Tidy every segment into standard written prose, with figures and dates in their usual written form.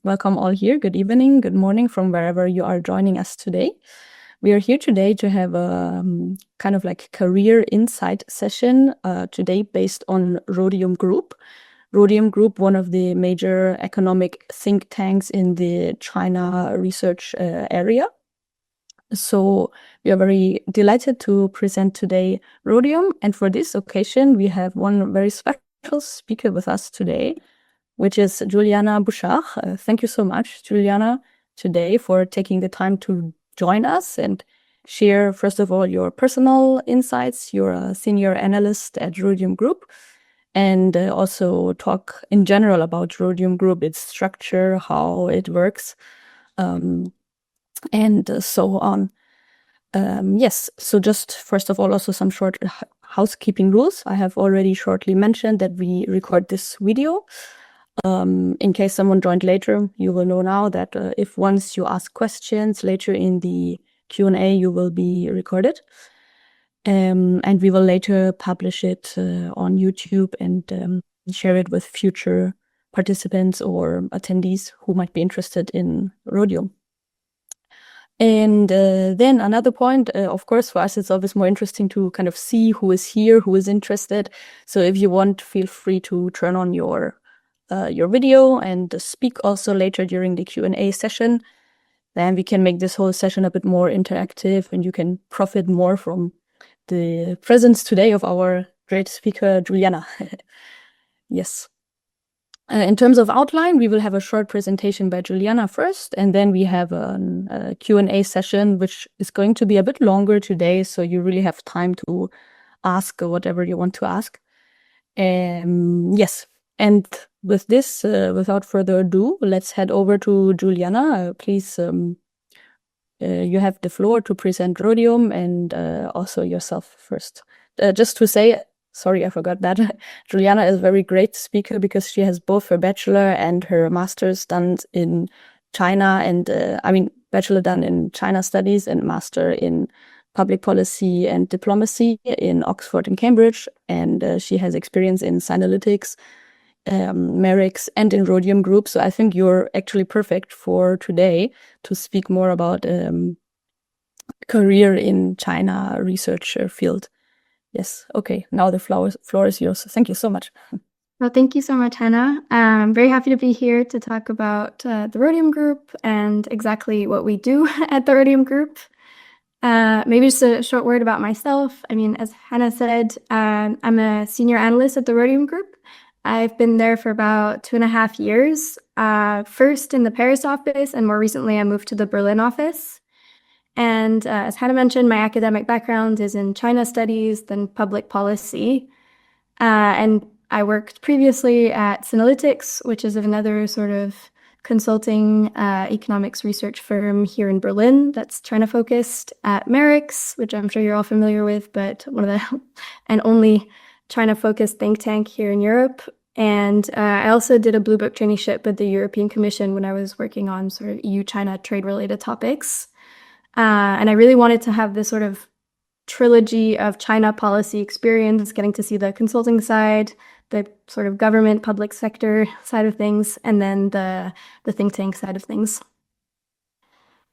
Welcome all here. Good evening, good morning from wherever you are joining us today. We are here today to have a kind of like career insight session today based on Rhodium Group. Rhodium Group, one of the major economic think tanks in the China research area. So we are very delighted to present today Rhodium. And for this occasion, we have one very special speaker with us today, which is Juliana Bouchard. Thank you so much, Juliana, today for taking the time to join us and share, first of all, your personal insights. You're a senior analyst at Rhodium Group, and also talk in general about Rhodium Group, its structure, how it works, and so on. Yes, so just first of all, also some short housekeeping rules. I have already shortly mentioned that we record this video. In case someone joined later, you will know now that if once you ask questions later in the Q&A, you will be recorded. And we will later publish it on YouTube and share it with future participants or attendees who might be interested in Rhodium. And then another point, of course, for us, it's always more interesting to kind of see who is here, who is interested. So if you want, feel free to turn on your video and speak also later during the Q&A session. Then we can make this whole session a bit more interactive and you can profit more from the presence today of our great speaker, Juliana. Yes. In terms of outline, we will have a short presentation by Juliana first, and then we have a Q&A session, which is going to be a bit longer today, so you really have time to ask whatever you want to ask. Yes, and with this, without further ado, let's head over to Juliana. Please, you have the floor to present Rhodium and also yourself first. Just to say, sorry, I forgot that. Juliana is a very great speaker because she has both her bachelor and her master's done in China, and bachelor done in China studies and master in public policy and diplomacy in Oxford and Cambridge. And she has experience in Synalytics, Merix, and in Rhodium Group. So I think you're actually perfect for today to speak more about career in China research field. Yes. Okay. Now the floor is yours. Thank you so much. Well, thank you so much, Hannah. I'm very happy to be here to talk about the Rhodium Group and exactly what we do at the Rhodium Group. Maybe just a short word about myself. I mean, as Hannah said, I'm a senior analyst at the Rhodium Group. I've been there for about 2.5 years, first in the Paris office, and more recently I moved to the Berlin office. And as Hannah mentioned, my academic background is in China studies, then public policy. And I worked previously at Synalytics, which is another sort of consulting economics research firm here in Berlin that's China-focused, at Merix, which I'm sure you're all familiar with, but one of the and only China-focused think tank here in Europe. And I also did a Blue Book traineeship with the European Commission when I was working on sort of EU-China trade-related topics. And I really wanted to have this sort of trilogy of China policy experience, getting to see the consulting side, the sort of government, public sector side of things, and then the think tank side of things.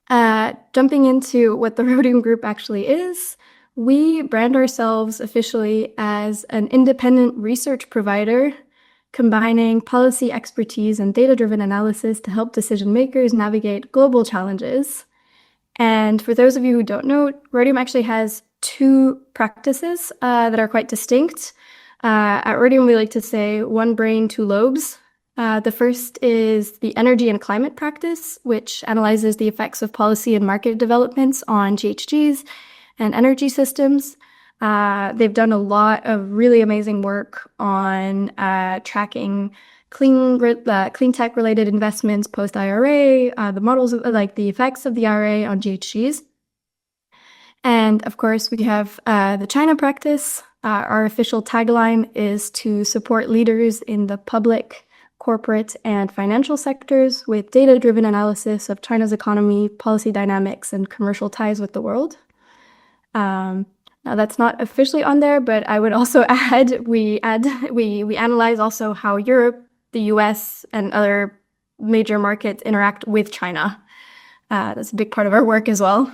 Jumping into what the Rhodium Group actually is, we brand ourselves officially as an independent research provider, combining policy expertise and data-driven analysis to help decision makers navigate global challenges. And for those of you who don't know, Rhodium actually has 2 practices that are quite distinct. At Rhodium, we like to say one brain, 2 lobes. The first is the energy and climate practice, which analyzes the effects of policy and market developments on GHGs and energy systems. They've done a lot of really amazing work on tracking clean tech related investments post IRA, the models of, like the effects of the IRA on GHGs. And of course, we have the China practice. Our official tagline is to support leaders in the public, corporate, and financial sectors with data-driven analysis of China's economy, policy dynamics, and commercial ties with the world. Now that's not officially on there, but I would also add we analyze also how Europe, the US, and other major markets interact with China. That's a big part of our work as well.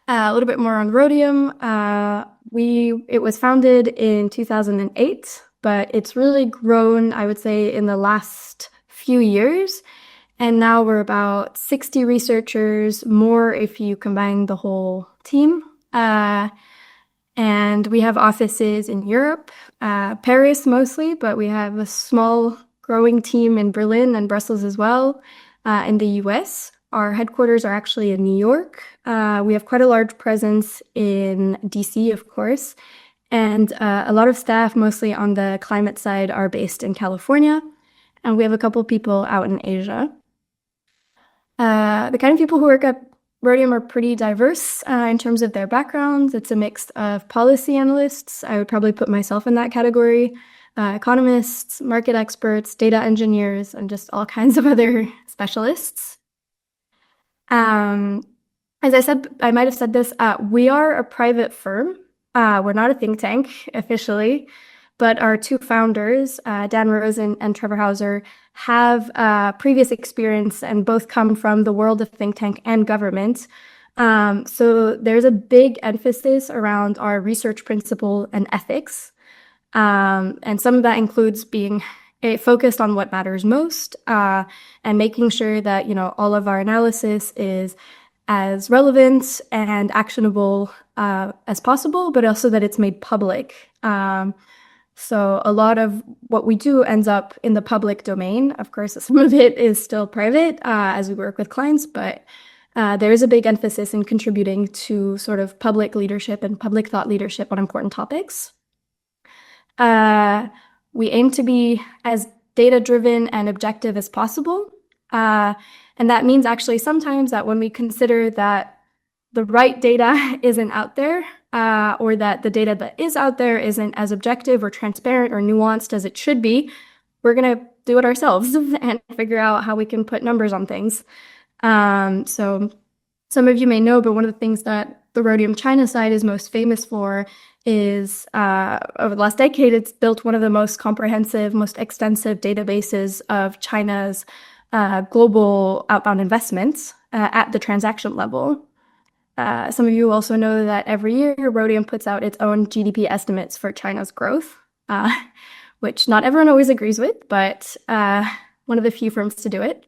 A little bit more on Rhodium. It was founded in 2008, but it's really grown, I would say, in the last few years. And now we're about 60 researchers, more if you combine the whole team. And we have offices in Europe, Paris mostly, but we have a small growing team in Berlin and Brussels as well, in the US. Our headquarters are actually in New York. We have quite a large presence in DC, of course, and a lot of staff, mostly on the climate side, are based in California, and we have a couple people out in Asia. The kind of people who work at Rhodium are pretty diverse in terms of their backgrounds. It's a mix of policy analysts. I would probably put myself in that category. Economists, market experts, data engineers, and just all kinds of other specialists. As I said, I might have said this, we are a private firm. We're not a think tank officially, but our two founders, Dan Rosen and Trevor Hauser, have previous experience and both come from the world of think tank and government. So there's a big emphasis around our research principle and ethics. And some of that includes being focused on what matters most, and making sure that, all of our analysis is as relevant and actionable as possible, but also that it's made public. So a lot of what we do ends up in the public domain. Of course, some of it is still private as we work with clients, but there is a big emphasis in contributing to sort of public leadership and public thought leadership on important topics. We aim to be as data-driven and objective as possible. And that means actually sometimes that when we consider that the right data isn't out there, or that the data that is out there isn't as objective or transparent or nuanced as it should be, we're going to do it ourselves and figure out how we can put numbers on things. So some of you may know, but one of the things that the Rhodium China side is most famous for is over the last decade, it's built one of the most comprehensive, most extensive databases of China's global outbound investments at the transaction level. Some of you also know that every year Rhodium puts out its own GDP estimates for China's growth, which not everyone always agrees with, but one of the few firms to do it.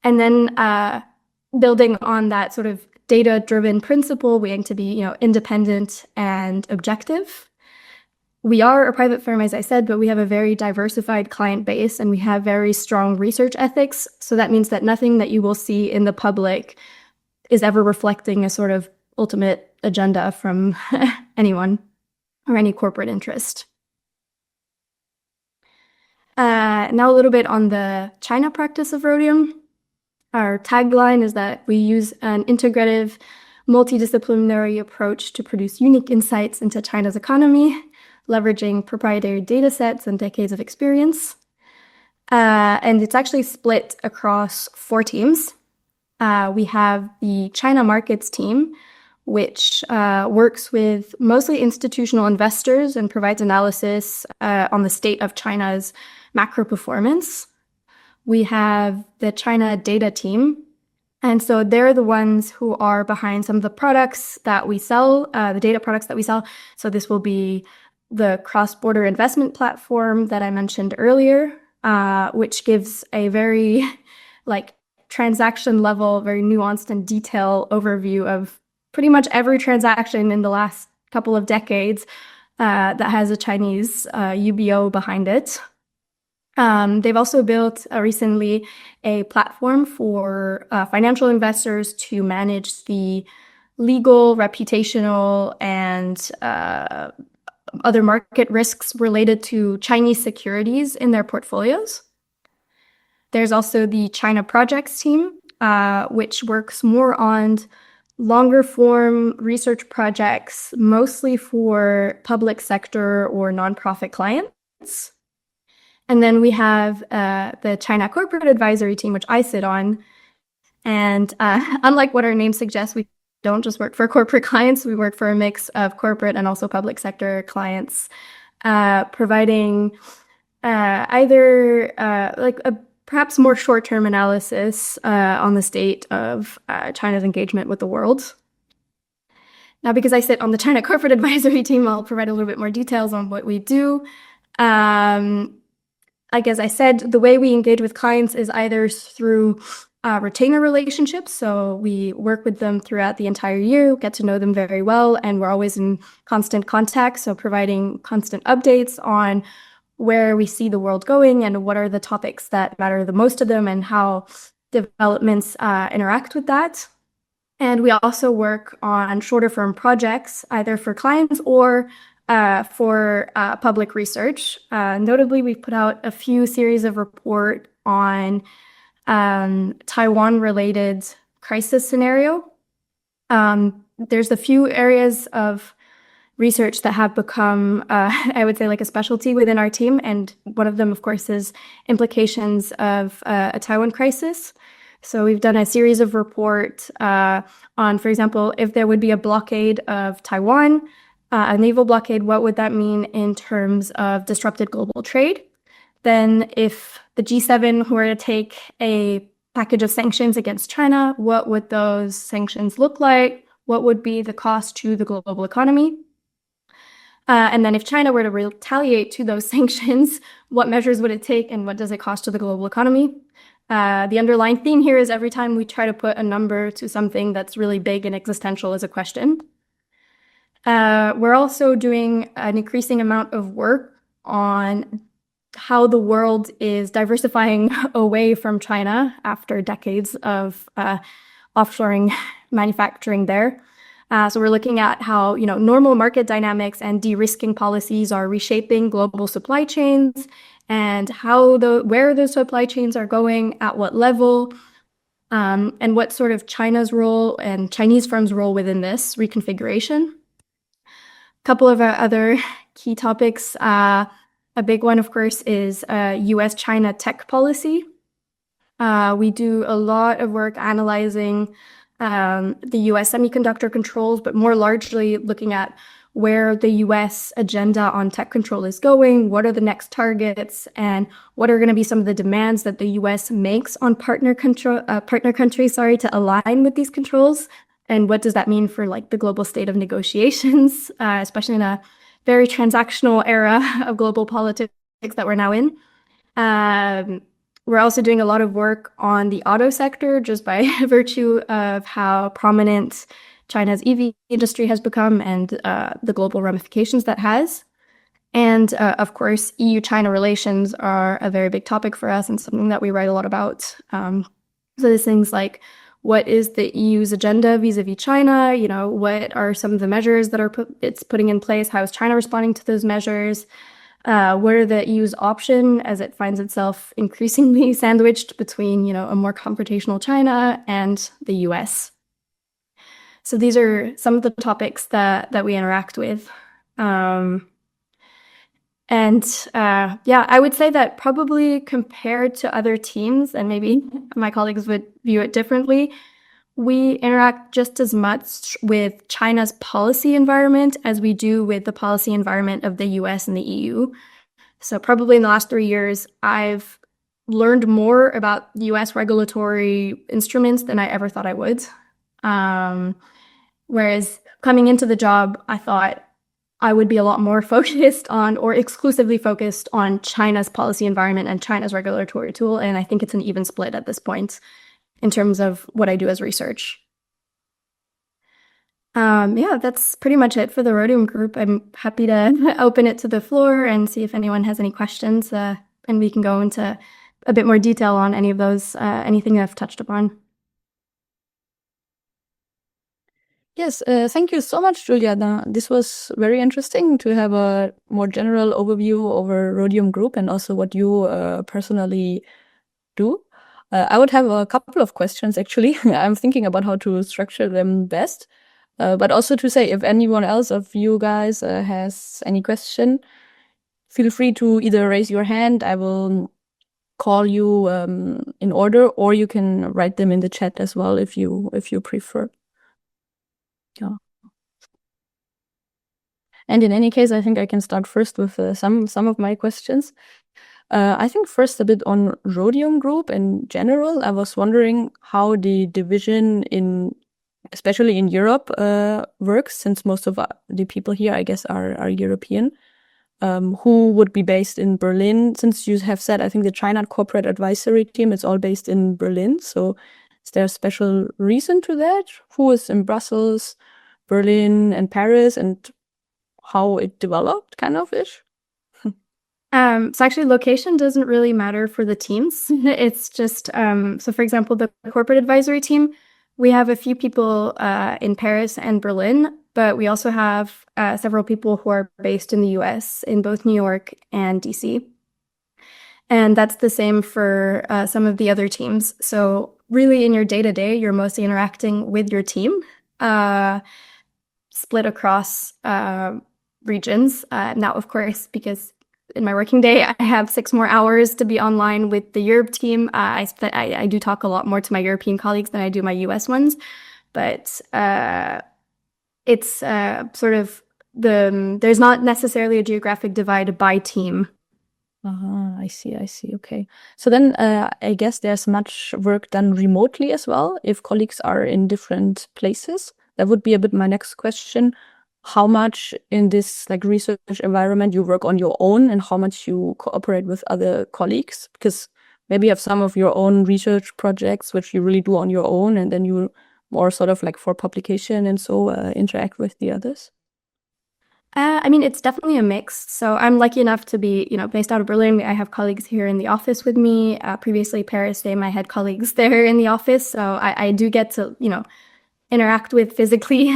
And then building on that sort of data-driven principle, we aim to be, independent and objective. We are a private firm, as I said, but we have a very diversified client base and we have very strong research ethics. So that means that nothing that you will see in the public is ever reflecting a sort of ultimate agenda from anyone or any corporate interest. Now a little bit on the China practice of Rhodium. Our tagline is that we use an integrative, multidisciplinary approach to produce unique insights into China's economy, leveraging proprietary data sets and decades of experience. And it's actually split across 4 teams. We have the China markets team, which works with mostly institutional investors and provides analysis on the state of China's macro performance. We have the China data team. And so they're the ones who are behind some of the products that we sell, the data products that we sell. So this will be the cross-border investment platform that I mentioned earlier, which gives a very transaction level, very nuanced and detailed overview of pretty much every transaction in the last couple of decades that has a Chinese UBO behind it. They've also built recently a platform for financial investors to manage the legal, reputational, and other market risks related to Chinese securities in their portfolios. There's also the China projects team, which works more on longer form research projects, mostly for public sector or nonprofit clients. And then we have the China Corporate Advisory Team, which I sit on. And unlike what our name suggests, we don't just work for corporate clients. We work for a mix of corporate and also public sector clients, providing either like a perhaps more short-term analysis on the state of China's engagement with the world. Now, because I sit on the China Corporate Advisory team, I'll provide a little bit more details on what we do. Like as I said, the way we engage with clients is either through retainer relationships. So we work with them throughout the entire year, get to know them very well, and we're always in constant contact. So providing constant updates on where we see the world going and what are the topics that matter the most to them and how developments interact with that. And we also work on shorter firm projects, either for clients or for public research. Notably, we've put out a few series of report on Taiwan-related crisis scenario. There's a few areas of research that have become, I would say, like a specialty within our team. And one of them, of course, is implications of a Taiwan crisis. So we've done a series of reports on, for example, if there would be a blockade of Taiwan, a naval blockade, what would that mean in terms of disrupted global trade? Then if the G7 were to take a package of sanctions against China, what would those sanctions look like? What would be the cost to the global economy? And then if China were to retaliate to those sanctions, what measures would it take and what does it cost to the global economy? The underlying theme here is every time we try to put a number to something that's really big and existential as a question. We're also doing an increasing amount of work on how the world is diversifying away from China after decades of offshoring manufacturing there. So we're looking at how normal market dynamics and de-risking policies are reshaping global supply chains and where those supply chains are going, at what level, and what sort of China's role and Chinese firms' role within this reconfiguration. A couple of our other key topics. A big one, of course, is US-China tech policy. We do a lot of work analyzing the US semiconductor controls, but more largely looking at where the US agenda on tech control is going, what are the next targets, and what are going to be some of the demands that the US makes on partner countries, to align with these controls, and what does that mean for like the global state of negotiations, especially in a very transactional era of global politics that we're now in. We're also doing a lot of work on the auto sector just by virtue of how prominent China's EV industry has become and the global ramifications that has. And of course, EU-China relations are a very big topic for us and something that we write a lot about. So there's things like, what is the EU's agenda vis-a-vis China? What are some of the measures that it's putting in place? How is China responding to those measures? What are the EU's option as it finds itself increasingly sandwiched between, a more confrontational China and the US? So these are some of the topics that we interact with. I would say that probably compared to other teams, and maybe my colleagues would view it differently, we interact just as much with China's policy environment as we do with the policy environment of the US and the EU. So probably in the last 3 years, I've learned more about US regulatory instruments than I ever thought I would. Whereas coming into the job, I thought I would be a lot more focused on or exclusively focused on China's policy environment and China's regulatory tool. And I think it's an even split at this point in terms of what I do as research. That's pretty much it for the Rhodium Group. I'm happy to open it to the floor and see if anyone has any questions, and we can go into a bit more detail on any of those, anything I've touched upon. Yes, thank you so much, Julia. This was very interesting to have a more general overview over Rhodium Group and also what you personally do. I would have a couple of questions, actually. I'm thinking about how to structure them best. But also to say, if anyone else of you guys has any question, feel free to either raise your hand. I will call you in order, or you can write them in the chat as well if you prefer. Yeah. And in any case, I think I can start first with some of my questions. I think first a bit on Rhodium Group in general. I was wondering how the division especially in Europe, works, since most of the people here, I guess, are European. Who would be based in Berlin? Since you have said, I think the China Corporate Advisory Team is all based in Berlin. So is there a special reason to that? Who is in Brussels, Berlin, and Paris, and how it developed, kind of ish? So actually location doesn't really matter for the teams. It's just, so for example, the corporate advisory team, we have a few people in Paris and Berlin, but we also have several people who are based in the US, in both New York and DC. And that's the same for some of the other teams. So really in your day-to-day, you're mostly interacting with your team, split across regions. Now, of course, because in my working day, I have 6 more hours to be online with the Europe team. I do talk a lot more to my European colleagues than I do my US ones, but it's sort of there's not necessarily a geographic divide by team. I see. Okay. So then I guess there's much work done remotely as well, if colleagues are in different places. That would be a bit my next question. How much in this like research environment you work on your own and how much you cooperate with other colleagues? Because maybe you have some of your own research projects which you really do on your own, and then you more sort of like for publication and so interact with the others. I mean, it's definitely a mix. So I'm lucky enough to be, based out of Berlin. I have colleagues here in the office with me. Previously, Paris, I had colleagues there in the office. So I do get to, interact with physically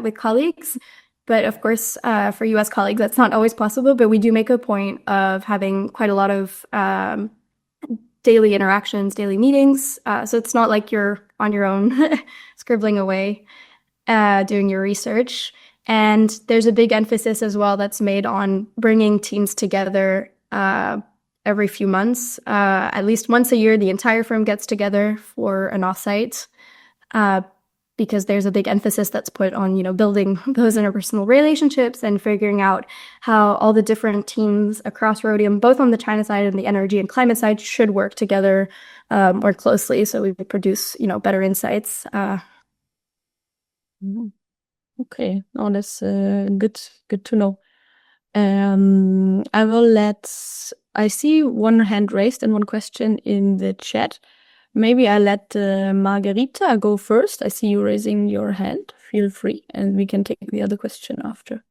with colleagues. But of course, for US colleagues, that's not always possible. But we do make a point of having quite a lot of daily interactions, daily meetings. So it's not like you're on your own scribbling away, doing your research. And there's a big emphasis as well that's made on bringing teams together every few months. At least once a year, the entire firm gets together for an offsite because there's a big emphasis that's put on, building those interpersonal relationships and figuring out how all the different teams across Rhodium, both on the China side and the energy and climate side, should work together more closely so we produce, better insights. Okay, no, that's good to know. I see one hand raised and one question in the chat. Maybe I let Margarita go first. I see you raising your hand. Feel free, and we can take the other question after.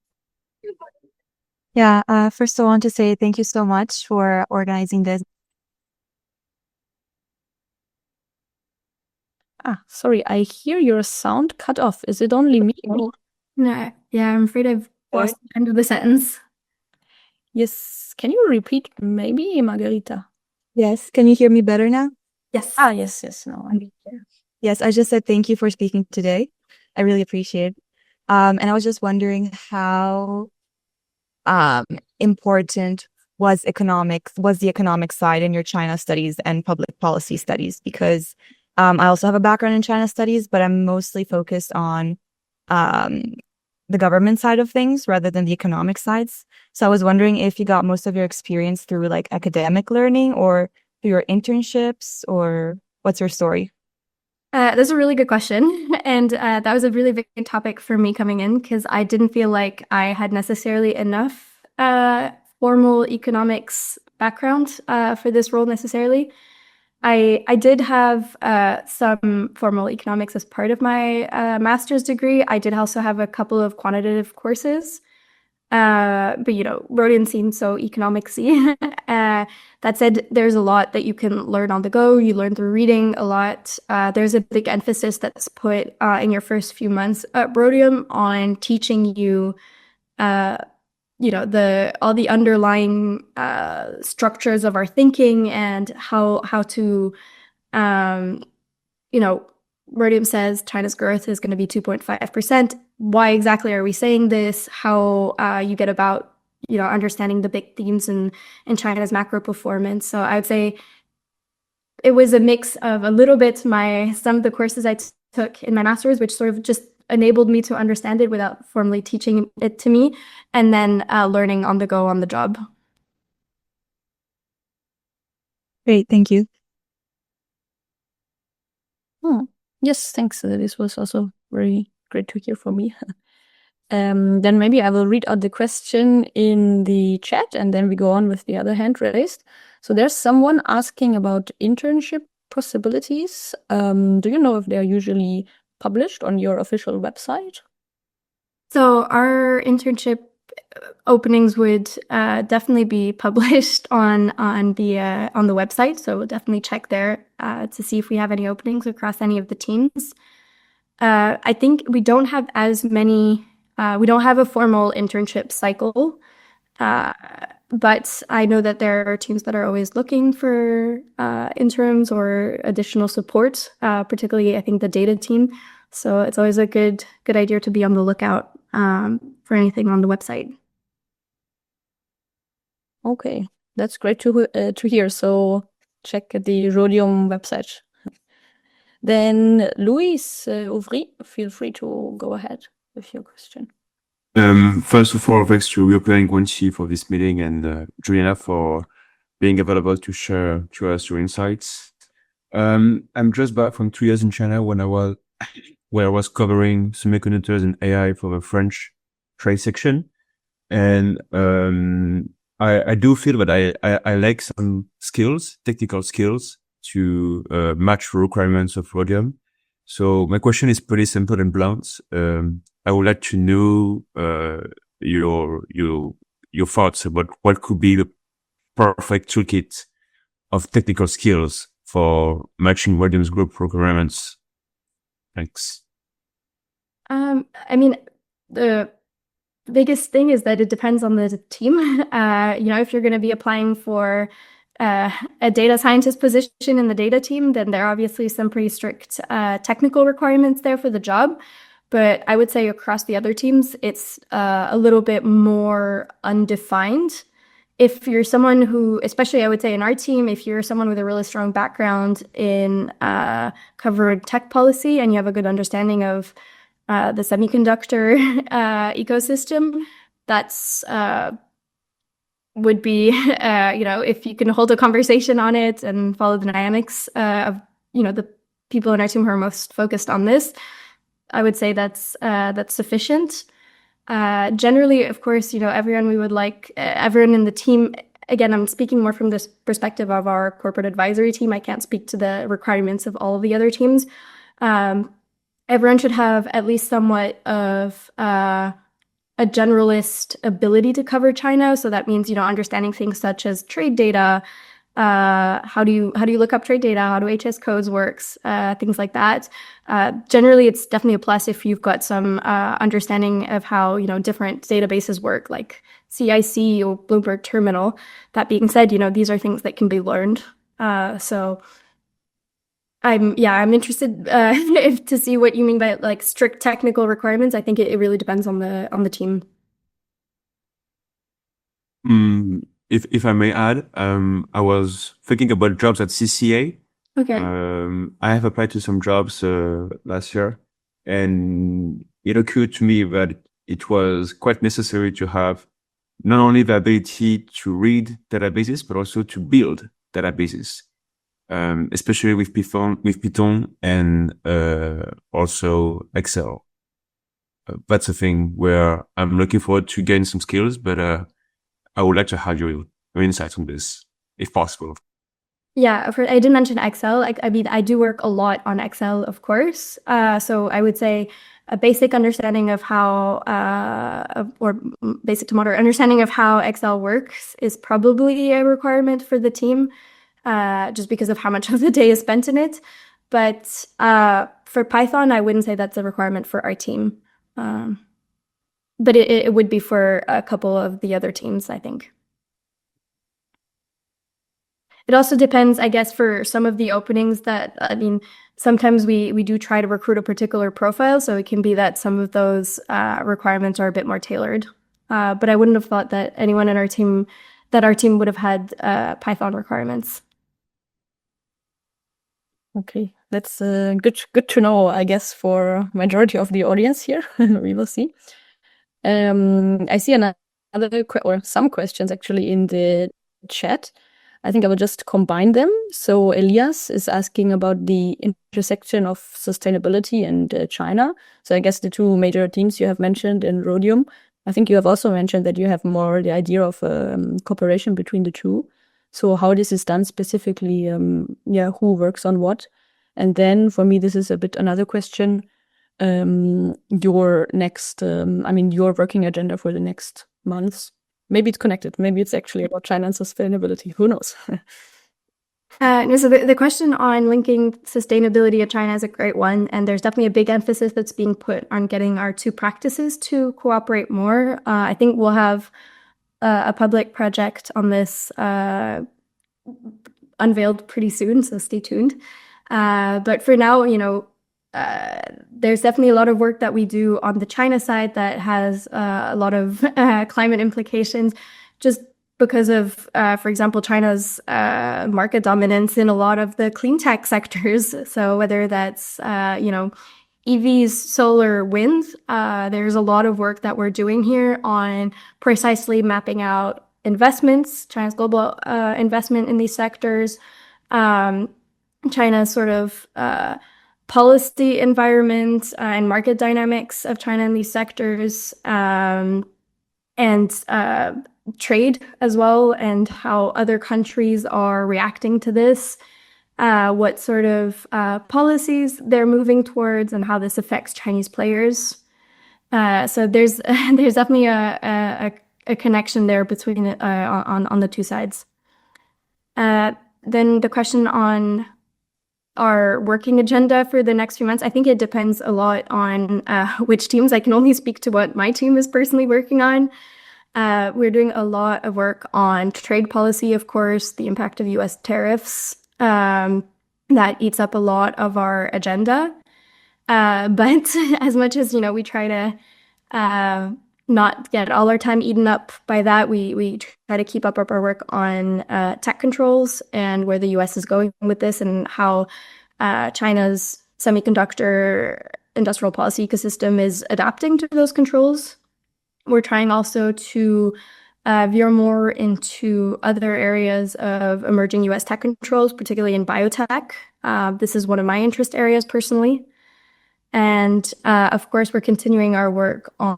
Yeah, first I want to say thank you so much for organizing this. Sorry, I hear your sound cut off. Is it only me? No, yeah, I'm afraid I've lost the end of the sentence. Yes, can you repeat maybe, Margarita? Yes, can you hear me better now? Yes. Yes, no, I hear. Yes, I just said thank you for speaking today. I really appreciate it. And I was just wondering how important was the economic side in your China studies and public policy studies? Because I also have a background in China studies, but I'm mostly focused on the government side of things rather than the economic sides. So I was wondering if you got most of your experience through like academic learning or through your internships, or what's your story? That's a really good question. And that was a really big topic for me coming in because I didn't feel like I had necessarily enough formal economics background for this role necessarily. I did have some formal economics as part of my master's degree. I did also have a couple of quantitative courses. But Rhodium seems so economicsy. That said, there's a lot that you can learn on the go. You learn through reading a lot. There's a big emphasis that's put in your first few months at Rhodium on teaching you, all the underlying structures of our thinking and how to, Rhodium says China's growth is going to be 2.5%. Why exactly are we saying this? How you get about, understanding the big themes in China's macro performance. So I would say it was a mix of a little bit some of the courses I took in my master's, which sort of just enabled me to understand it without formally teaching it to me, and then learning on the go, on the job. Great, thank you. Yes, thanks. This was also very great to hear from me. Then maybe I will read out the question in the chat and then we go on with the other hand raised. So there's someone asking about internship possibilities. Do you know if they're usually published on your official website? So our internship openings would definitely be published on the website. So we'll definitely check there to see if we have any openings across any of the teams. I think we don't have as many. We don't have a formal internship cycle, but I know that there are teams that are always looking for interims or additional support, particularly I think the data team. So it's always a good idea to be on the lookout for anything on the website. Okay, that's great to hear. So check the Rhodium website. Then Luis Ouvry, feel free to go ahead with your question. First of all, thanks to European Guanxi for this meeting and Juliana for being available to share to us your insights. I'm just back from 2 years in China where I was covering semiconductors and AI for the French trade section. And I do feel that I lack some skills, technical skills to match the requirements of Rhodium. So my question is pretty simple and blunt. I would like to know your thoughts about what could be the perfect toolkit of technical skills for matching Rhodium's group requirements. Thanks. I mean, the biggest thing is that it depends on the team. If you're going to be applying for a data scientist position in the data team, then there are obviously some pretty strict technical requirements there for the job. But I would say across the other teams, it's a little bit more undefined. If you're someone who, especially I would say in our team, if you're someone with a really strong background in covering tech policy and you have a good understanding of the semiconductor ecosystem, that's would be, if you can hold a conversation on it and follow the dynamics of, the people in our team who are most focused on this, I would say that's sufficient. Generally, of course, everyone we would like, everyone in the team, again, I'm speaking more from this perspective of our corporate advisory team. I can't speak to the requirements of all of the other teams. Everyone should have at least somewhat of a generalist ability to cover China. So that means, understanding things such as trade data. How do you look up trade data? How do HS codes works? Things like that. Generally, it's definitely a plus if you've got some understanding of how different databases work, like CIC or Bloomberg Terminal. That being said, these are things that can be learned. So I'm interested to see what you mean by like strict technical requirements. I think it really depends on the team. If I may add, I was thinking about jobs at CCA. Okay. I have applied to some jobs last year, and it occurred to me that it was quite necessary to have not only the ability to read databases, but also to build databases, especially with Python and also Excel. That's a thing where I'm looking forward to gain some skills, but I would like to have your insights on this, if possible. Yeah, I did mention Excel. I mean, I do work a lot on Excel, of course. So I would say a basic understanding of how, or basic to moderate understanding of how Excel works is probably a requirement for the team, just because of how much of the day is spent in it. But for Python, I wouldn't say that's a requirement for our team. But it would be for a couple of the other teams, I think. It also depends, I guess, for some of the openings that, I mean, sometimes we do try to recruit a particular profile, so it can be that some of those requirements are a bit more tailored. But I wouldn't have thought that anyone in our team would have had Python requirements. Okay, that's good to know, I guess, for majority of the audience here. We will see. I see another or some questions actually in the chat. I think I will just combine them. So Elias is asking about the intersection of sustainability and China. So I guess the two major themes you have mentioned in Rhodium. I think you have also mentioned that you have more the idea of cooperation between the two. So how this is done specifically, who works on what? And then for me, this is a bit another question. Your next, your working agenda for the next months. Maybe it's connected. Maybe it's actually about China and sustainability. Who knows? So the question on linking sustainability of China is a great one, and there's definitely a big emphasis that's being put on getting our two practices to cooperate more. I think we'll have a public project on this unveiled pretty soon, so stay tuned. But for now, there's definitely a lot of work that we do on the China side that has a lot of climate implications, just because of, for example, China's market dominance in a lot of the clean tech sectors. So whether that's, EVs, solar, wind, there's a lot of work that we're doing here on precisely mapping out investments, China's global investment in these sectors, China's sort of policy environment and market dynamics of China in these sectors, and trade as well, and how other countries are reacting to this, what sort of policies they're moving towards, and how this affects Chinese players. So there's definitely a connection there between on the two sides. Then the question on our working agenda for the next few months, I think it depends a lot on which teams. I can only speak to what my team is personally working on. We're doing a lot of work on trade policy, of course, the impact of US tariffs. That eats up a lot of our agenda. But as much as, we try to not get all our time eaten up by that, we try to keep up our work on tech controls and where the US is going with this, and how China's semiconductor industrial policy ecosystem is adapting to those controls. We're trying also to veer more into other areas of emerging US tech controls, particularly in biotech. This is one of my interest areas personally. And of course, we're continuing our work on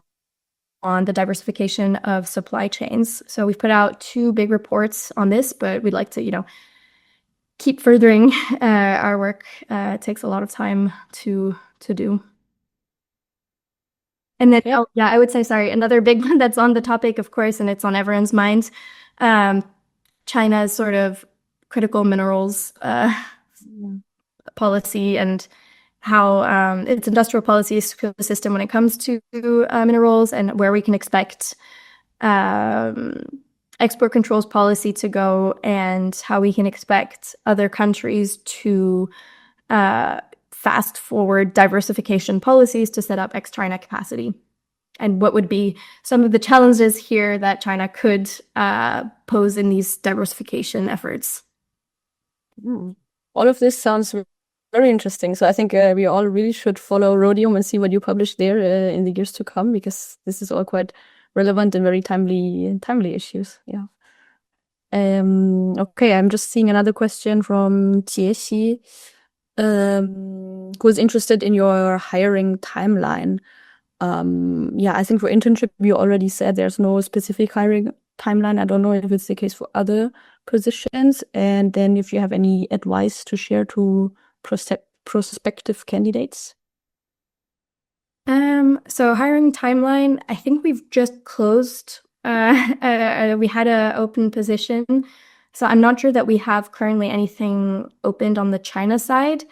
the diversification of supply chains. So we've put out 2 big reports on this, but we'd like to, keep furthering our work. It takes a lot of time to do. And then, I would say, another big one that's on the topic, of course, and it's on everyone's mind, China's sort of critical minerals policy, and how its industrial policy system when it comes to minerals, and where we can expect export controls policy to go, and how we can expect other countries to fast forward diversification policies to set up ex-China capacity, and what would be some of the challenges here that China could pose in these diversification efforts. All of this sounds very interesting. So I think we all really should follow Rhodium and see what you publish there in the years to come, because this is all quite relevant and very timely issues. Yeah. Okay, I'm just seeing another question from Jiexi, who is interested in your hiring timeline. I think for internship, you already said there's no specific hiring timeline. I don't know if it's the case for other positions. And then if you have any advice to share to prospective candidates. So hiring timeline, I think we've just closed. We had an open position. So I'm not sure that we have currently anything opened on the China side.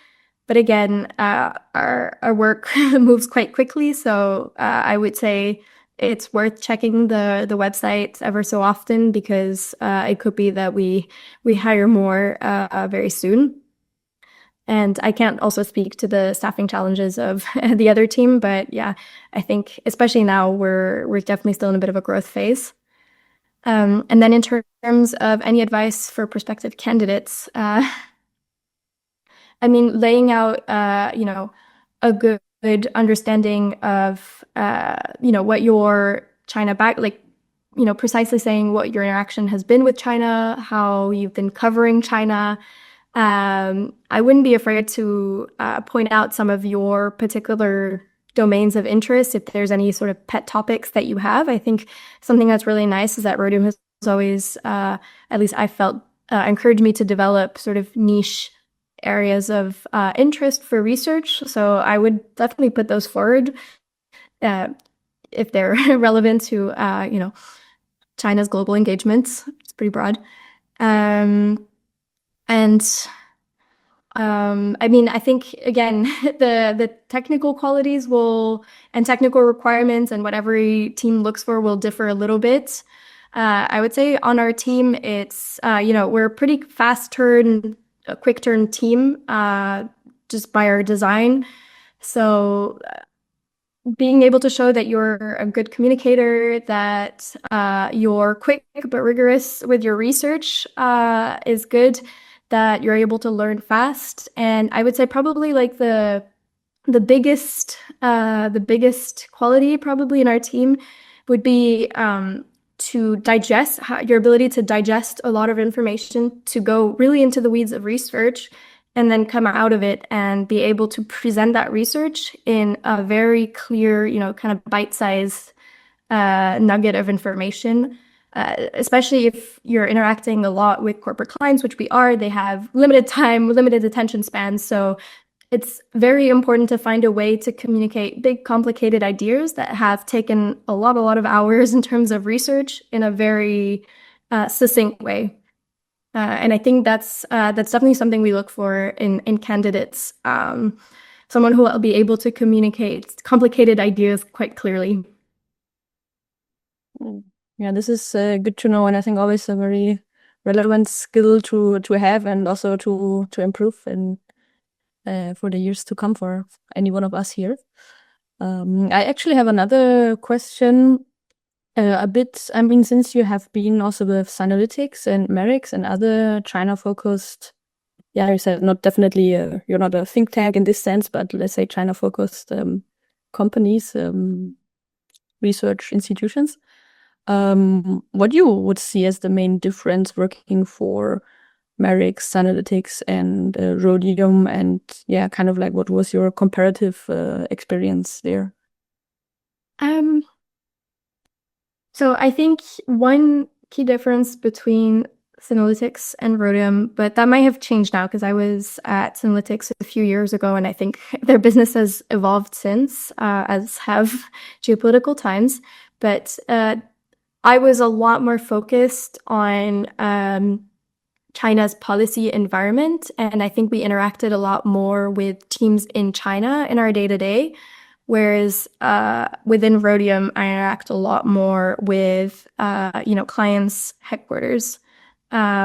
But again, our work moves quite quickly. So I would say it's worth checking the website ever so often, because it could be that we hire more very soon. And I can't also speak to the staffing challenges of the other team, but yeah, I think especially now we're definitely still in a bit of a growth phase. And then in terms of any advice for prospective candidates, laying out a good understanding of what your China precisely saying what your interaction has been with China, how you've been covering China. I wouldn't be afraid to point out some of your particular domains of interest if there's any sort of pet topics that you have. I think something that's really nice is that Rhodium has always, at least I felt, encouraged me to develop sort of niche areas of interest for research. So I would definitely put those forward if they're relevant to, China's global engagements. It's pretty broad. I think, again, the technical qualities and technical requirements and what every team looks for will differ a little bit. I would say on our team, it's, we're a pretty quick turn team, just by our design. So being able to show that you're a good communicator, that you're quick but rigorous with your research is good, that you're able to learn fast. And I would say probably like the biggest quality probably in our team would be to digest, your ability to digest a lot of information, to go really into the weeds of research, and then come out of it and be able to present that research in a very clear, kind of bite-sized nugget of information. Especially if you're interacting a lot with corporate clients, which we are, they have limited time, limited attention spans. So it's very important to find a way to communicate big, complicated ideas that have taken a lot of hours in terms of research in a very succinct way. And I think that's definitely something we look for in candidates. Someone who will be able to communicate complicated ideas quite clearly. Yeah, this is good to know, and I think always a very relevant skill to have, and also to improve and for the years to come for any one of us here. I actually have another question. Since you have been also with Synalytics and Merix and other China-focused, you said not definitely, you're not a think tank in this sense, but let's say China-focused companies, research institutions. What you would see as the main difference working for Merix, Synalytics, and Rhodium, and kind of like what was your comparative experience there? So I think one key difference between Synalytics and Rhodium, but that might have changed now because I was at Synalytics a few years ago, and I think their business has evolved since, as have geopolitical times. But I was a lot more focused on China's policy environment, and I think we interacted a lot more with teams in China in our day-to-day. Whereas within Rhodium, I interact a lot more with clients' headquarters,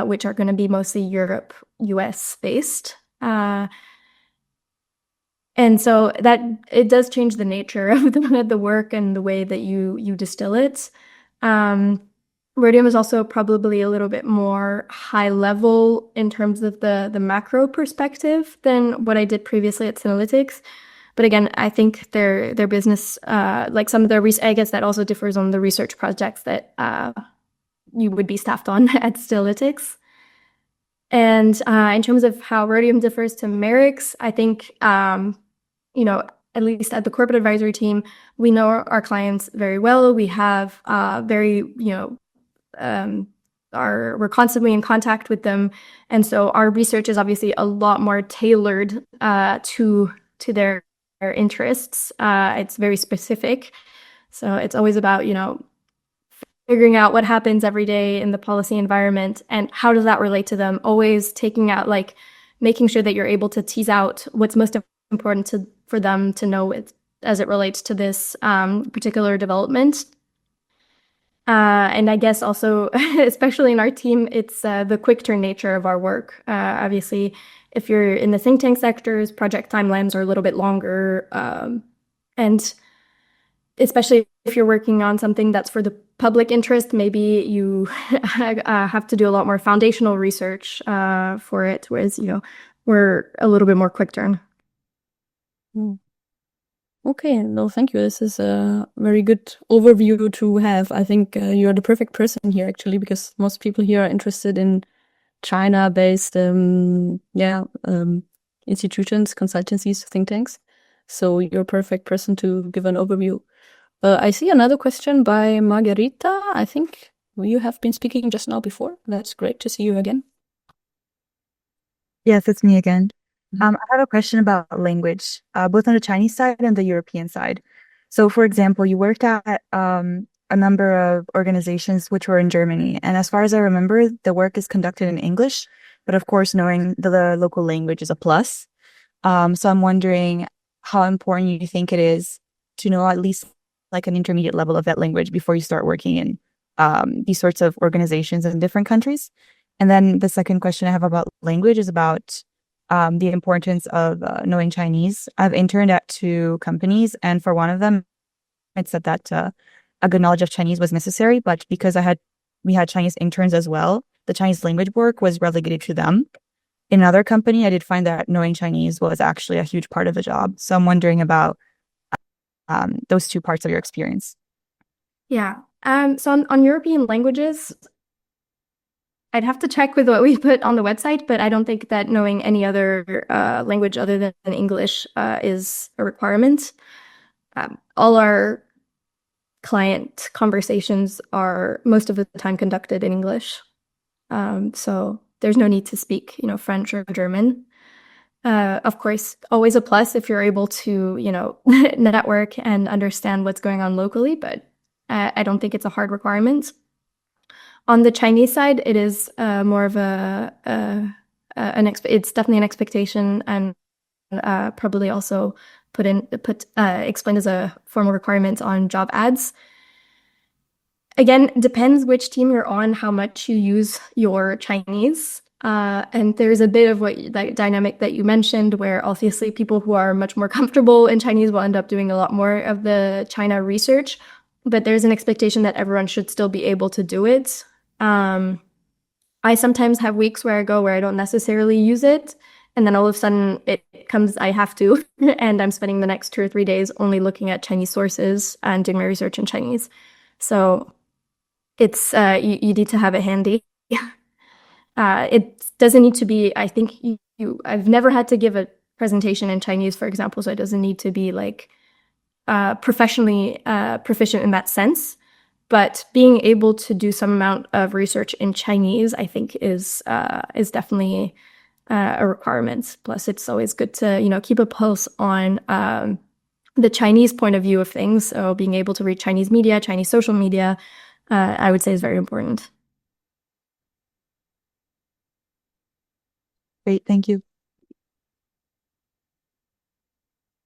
which are going to be mostly Europe, US based. And so that it does change the nature of the work and the way that you distill it. Rhodium is also probably a little bit more high level in terms of the macro perspective than what I did previously at Synalytics. But again, I think their business, like some of their I guess that also differs on the research projects that you would be staffed on at Synalytics. And in terms of how Rhodium differs to Merix, I think, at least at the corporate advisory team, we know our clients very well. We have we're constantly in contact with them. And so our research is obviously a lot more tailored to their interests. It's very specific. So it's always about, figuring out what happens every day in the policy environment and how does that relate to them. Always taking out, making sure that you're able to tease out what's most important for them to know as it relates to this particular development. And I guess also, especially in our team, it's the quick turn nature of our work. Obviously, if you're in the think tank sectors, project timelines are a little bit longer. And especially if you're working on something that's for the public interest, maybe you have to do a lot more foundational research for it, whereas, we're a little bit more quick turn. Okay, no, thank you. This is a very good overview to have. I think you're the perfect person here, actually, because most people here are interested in China-based, institutions, consultancies, think tanks. So you're a perfect person to give an overview. I see another question by Margarita. I think you have been speaking just now before. That's great to see you again. Yes, it's me again. I have a question about language, both on the Chinese side and the European side. So, for example, you worked at a number of organizations which were in Germany, and as far as I remember, the work is conducted in English, but of course, knowing the local language is a plus. So I'm wondering how important you think it is to know at least like an intermediate level of that language before you start working in these sorts of organizations in different countries. And then the second question I have about language is about the importance of knowing Chinese. I've interned at 2 companies, and for one of them, it said that a good knowledge of Chinese was necessary, but because we had Chinese interns as well, the Chinese language work was relegated to them. In another company, I did find that knowing Chinese was actually a huge part of the job. So I'm wondering about those 2 parts of your experience. Yeah. So on European languages, I'd have to check with what we put on the website, but I don't think that knowing any other language other than English is a requirement. All our client conversations are most of the time conducted in English. So there's no need to speak, French or German. Of course, always a plus if you're able to, network and understand what's going on locally, but I don't think it's a hard requirement. On the Chinese side, it is more of it's definitely an expectation, and probably also explained as a formal requirement on job ads. Again, depends which team you're on, how much you use your Chinese. And there's a bit of that dynamic that you mentioned, where obviously people who are much more comfortable in Chinese will end up doing a lot more of the China research, but there's an expectation that everyone should still be able to do it. I sometimes have weeks where I don't necessarily use it, and then all of a sudden it comes, I have to, and I'm spending the next 2 or 3 days only looking at Chinese sources and doing my research in Chinese. So it's you need to have it handy. It doesn't need to be, I think I've never had to give a presentation in Chinese, for example, so it doesn't need to be like professionally proficient in that sense. But being able to do some amount of research in Chinese, I think, is definitely a requirement. Plus, it's always good to keep a pulse on the Chinese point of view of things. So being able to read Chinese media, Chinese social media, I would say is very important. Great, thank you.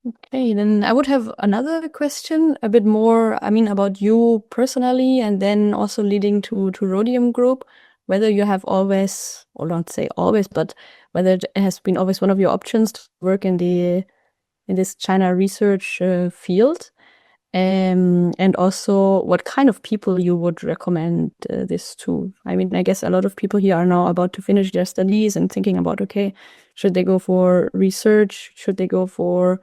Okay, then I would have another question, a bit more, about you personally, and then also leading to Rhodium Group, whether you have always, or not say always, but whether it has been always one of your options to work in this China research field, and also what kind of people you would recommend this to. I guess a lot of people here are now about to finish their studies and thinking about, okay, should they go for research? Should they go for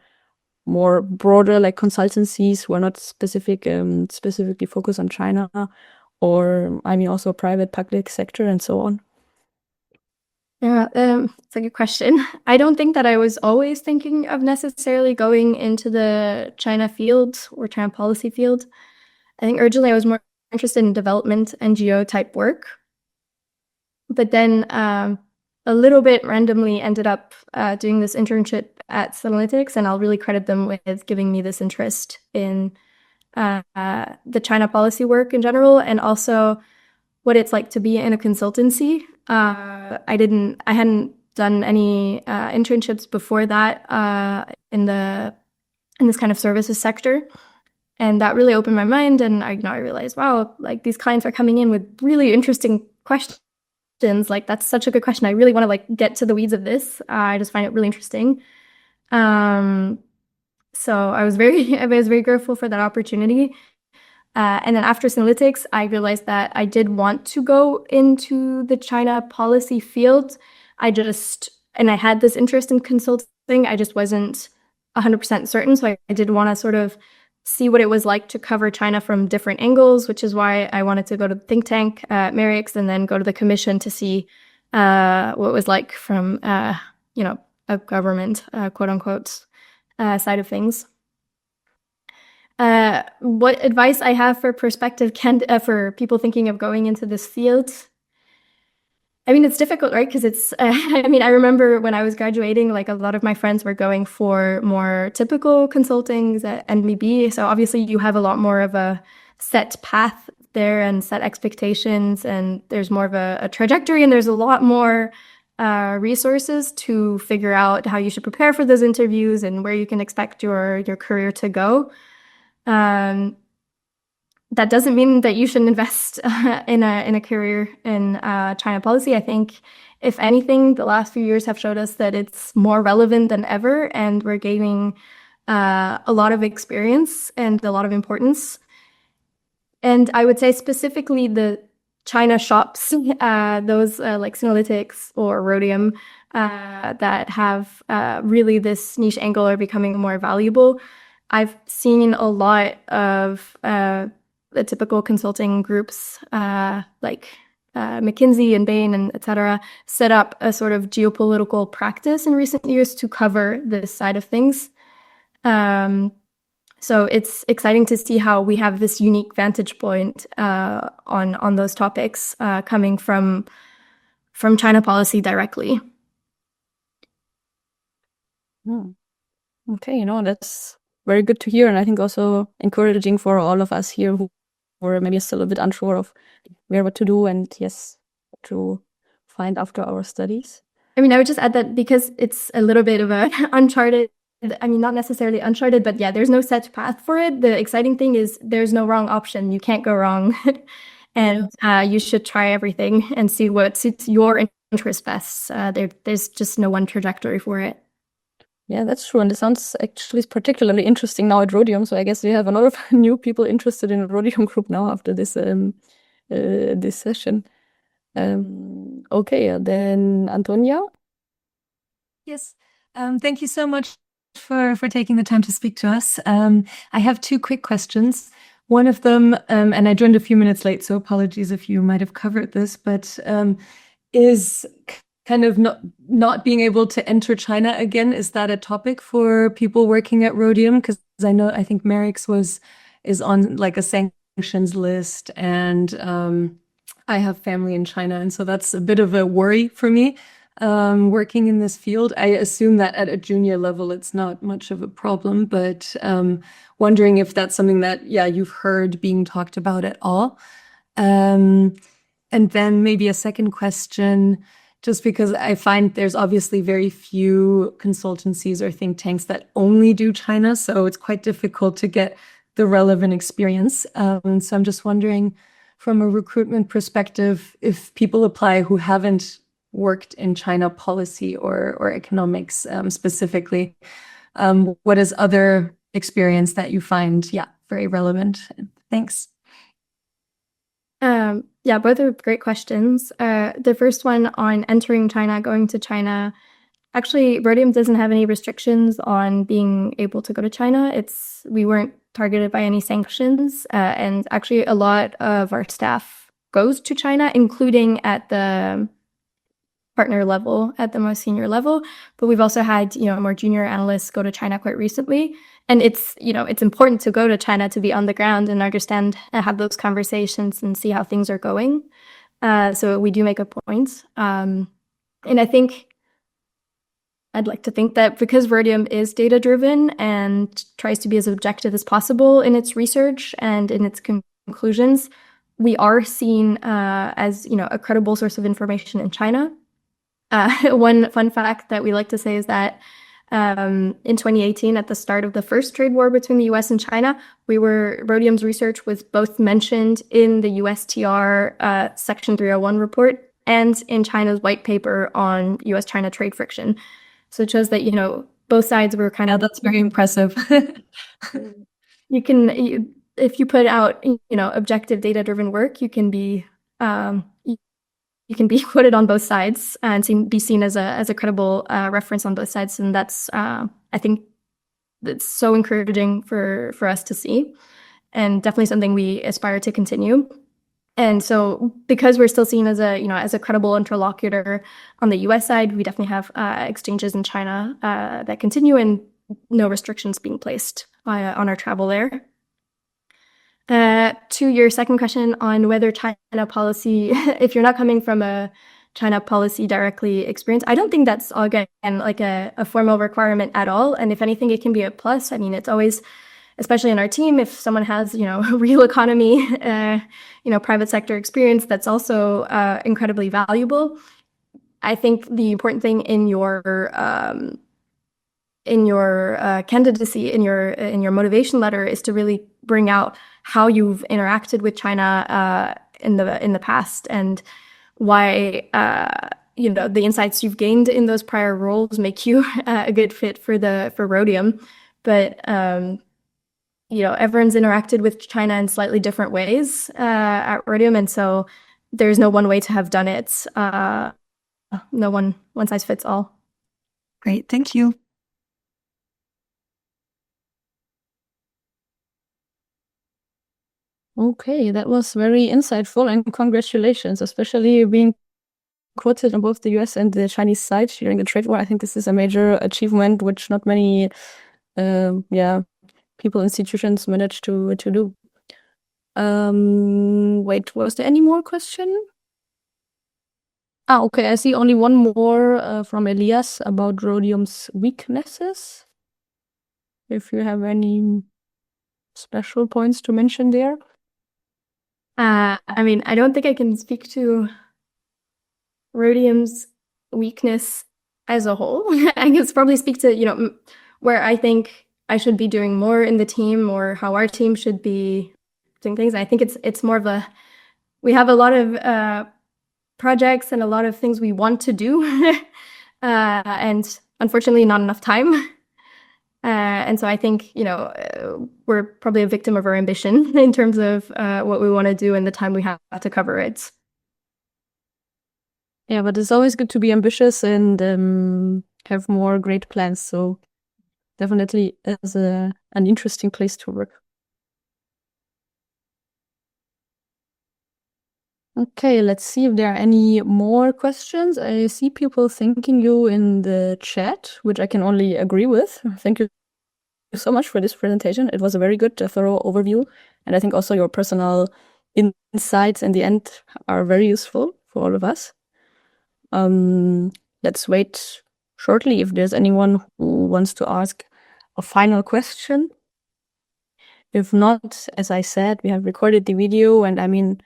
more broader like consultancies who are not specifically focused on China, or also private public sector and so on? Yeah, it's a good question. I don't think that I was always thinking of necessarily going into the China field or China policy field. I think originally I was more interested in development NGO type work, but then a little bit randomly ended up doing this internship at Analytics, and I'll really credit them with giving me this interest in the China policy work in general, and also what it's like to be in a consultancy. I hadn't done any internships before that in this kind of services sector, and that really opened my mind. And I realized, wow, like these clients are coming in with really interesting questions. Like, that's such a good question. I really want to get to the weeds of this. I just find it really interesting. So I was very grateful for that opportunity. And then after Analytics, I realized that I did want to go into the China policy field. I had this interest in consulting. I just wasn't 100% certain. So I did want to sort of see what it was like to cover China from different angles, which is why I wanted to go to the think tank at Merrick's and then go to the commission to see what it was like from, a government, quote unquote, side of things. What advice I have for prospective for people thinking of going into this field? I mean, it's difficult, right? Because it's, I remember when I was graduating, like a lot of my friends were going for more typical consultings at NBB. So obviously you have a lot more of a set path there and set expectations, and there's more of a trajectory, and there's a lot more resources to figure out how you should prepare for those interviews and where you can expect your career to go. That doesn't mean that you should invest in a career in China policy. I think, if anything, the last few years have showed us that it's more relevant than ever, and we're gaining a lot of experience and a lot of importance. And I would say specifically the China shops, those like Synalytics or Rhodium, that have really this niche angle are becoming more valuable. I've seen a lot of the typical consulting groups like McKinsey and Bain and et cetera, set up a sort of geopolitical practice in recent years to cover this side of things. So it's exciting to see how we have this unique vantage point on those topics coming from China policy directly. Okay, that's very good to hear, and I think also encouraging for all of us here who are maybe still a bit unsure of what to do and what to find after our studies. I would just add that because it's a little bit of a uncharted, not necessarily uncharted, but yeah, there's no set path for it. The exciting thing is there's no wrong option. You can't go wrong. And you should try everything and see what suits your interest best. There's just no one trajectory for it. Yeah, that's true. And it sounds actually particularly interesting now at Rhodium. So I guess we have a lot of new people interested in Rhodium Group now after this this session. Okay, then Antonia. Yes, thank you so much for taking the time to speak to us. I have two quick questions. One of them, and I joined a few minutes late, so apologies if you might have covered this, but is kind of not being able to enter China again. Is that a topic for people working at Rhodium? Because I think Merrick's is on like a sanctions list, and I have family in China, and so that's a bit of a worry for me. Working in this field, I assume that at a junior level it's not much of a problem, but wondering if that's something that you've heard being talked about at all. And then maybe a second question, just because I find there's obviously very few consultancies or think tanks that only do China, so it's quite difficult to get the relevant experience. So I'm just wondering, from a recruitment perspective, if people apply who haven't worked in China policy or economics specifically, what is other experience that you find very relevant? Thanks. Both are great questions. The first one on entering China, going to China. Actually, Rhodium doesn't have any restrictions on being able to go to China. We weren't targeted by any sanctions, and actually a lot of our staff goes to China, including at the partner level, at the most senior level. But we've also had more junior analysts go to China quite recently. And it's important to go to China to be on the ground and understand and have those conversations and see how things are going. So we do make a point. And I think I'd like to think that because Rhodium is data-driven and tries to be as objective as possible in its research and in its conclusions, we are seen as a credible source of information in China. One fun fact that we like to say is that in 2018, at the start of the first trade war between the US and China, Rhodium's research was both mentioned in the USTR Section 301 report and in China's white paper on US-China trade friction. So it shows that, both sides were kind of... That's very impressive. If you put out, objective data-driven work, you can be quoted on both sides and be seen as a credible reference on both sides. And that's, I think, that's so encouraging for us to see, and definitely something we aspire to continue. And so because we're still seen as a credible interlocutor on the US side, we definitely have exchanges in China that continue, and no restrictions being placed on our travel there. To your second question on whether China policy, if you're not coming from a China policy directly experience, I don't think that's, again, like a formal requirement at all. And if anything, it can be a plus. I mean, it's always, especially in our team, if someone has, real economy, private sector experience, that's also incredibly valuable. I think the important thing in your candidacy, in your motivation letter, is to really bring out how you've interacted with China in the past, and why the insights you've gained in those prior roles make you a good fit for Rhodium. But everyone's interacted with China in slightly different ways at Rhodium, and so there's no one way to have done it. No one size fits all. Great, thank you. Okay, that was very insightful, and congratulations, especially being quoted on both the US and the Chinese side during the trade war. I think this is a major achievement which not many people, institutions managed to do. Wait, was there any more question? Okay, I see only one more from Elias about Rhodium's weaknesses. If you have any special points to mention there. I mean, I don't think I can speak to Rhodium's weakness as a whole. I can probably speak to, where I think I should be doing more in the team, or how our team should be doing things. I think it's more of we have a lot of projects and a lot of things we want to do, and unfortunately not enough time. And so I think, we're probably a victim of our ambition in terms of what we want to do and the time we have to cover it. Yeah, but it's always good to be ambitious and have more great plans. So definitely is an interesting place to work. Okay, let's see if there are any more questions. I see people thanking you in the chat, which I can only agree with. Thank you so much for this presentation. It was a very good, thorough overview. And I think also your personal insights in the end are very useful for all of us. Let's wait shortly if there's anyone who wants to ask a final question. If not, as I said, we have recorded the video, and I mean,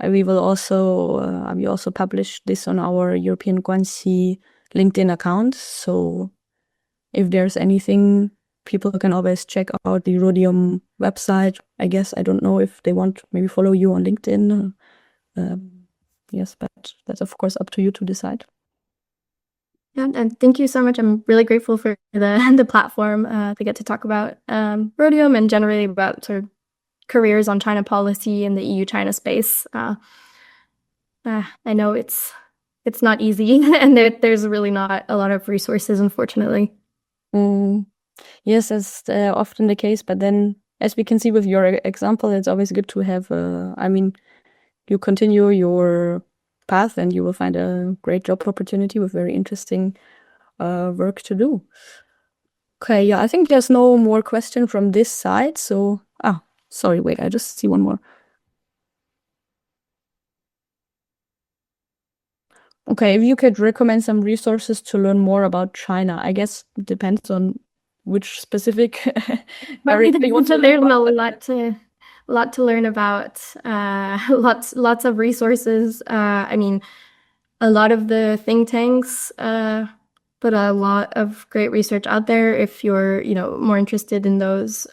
we will also publish this on our European Guanxi LinkedIn account. So if there's anything, people can always check out the Rhodium website. I guess, I don't know if they want maybe follow you on LinkedIn. Yes, but that's of course up to you to decide. Yeah, and thank you so much. I'm really grateful for the platform to get to talk about Rhodium, and generally about sort of careers on China policy in the EU-China space. I know it's not easy, and there's really not a lot of resources, unfortunately. Yes, that's often the case. But then, as we can see with your example, it's always good to have, you continue your path and you will find a great job opportunity with very interesting work to do. Okay, yeah, I think there's no more question from this side. So, sorry, wait, I just see one more. Okay, if you could recommend some resources to learn more about China, I guess it depends on which specific area you want to learn about. A lot to learn about. Lots of resources. I mean, a lot of the think tanks put a lot of great research out there. If you're more interested in those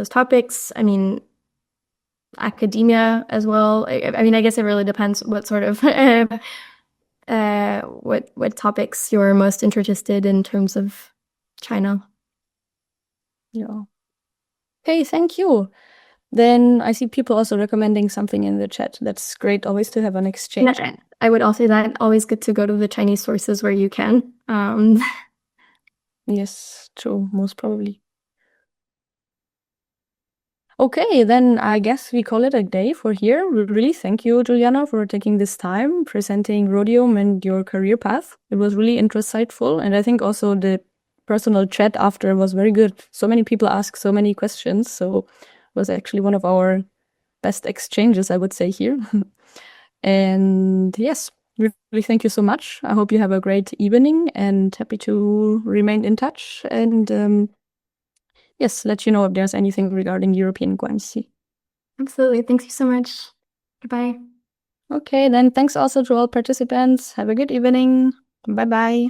topics, I mean, academia as well. I mean, I guess it really depends what sort of what topics you're most interested in terms of China. Yeah. Okay, thank you. Then I see people also recommending something in the chat. That's great, always to have an exchange. I would also say that always good to go to the Chinese sources where you can. Yes, true, most probably. Okay, then I guess we call it a day for here. We really thank you, Juliana, for taking this time presenting Rhodium and your career path. It was really insightful, and I think also the personal chat after was very good. So many people asked so many questions, so it was actually one of our best exchanges, I would say, here. And yes, really thank you so much. I hope you have a great evening and happy to remain in touch. And yes, let you know if there's anything regarding European Guanxi. Absolutely. Thank you so much. Goodbye. Okay, then thanks also to all participants. Have a good evening. Bye-bye.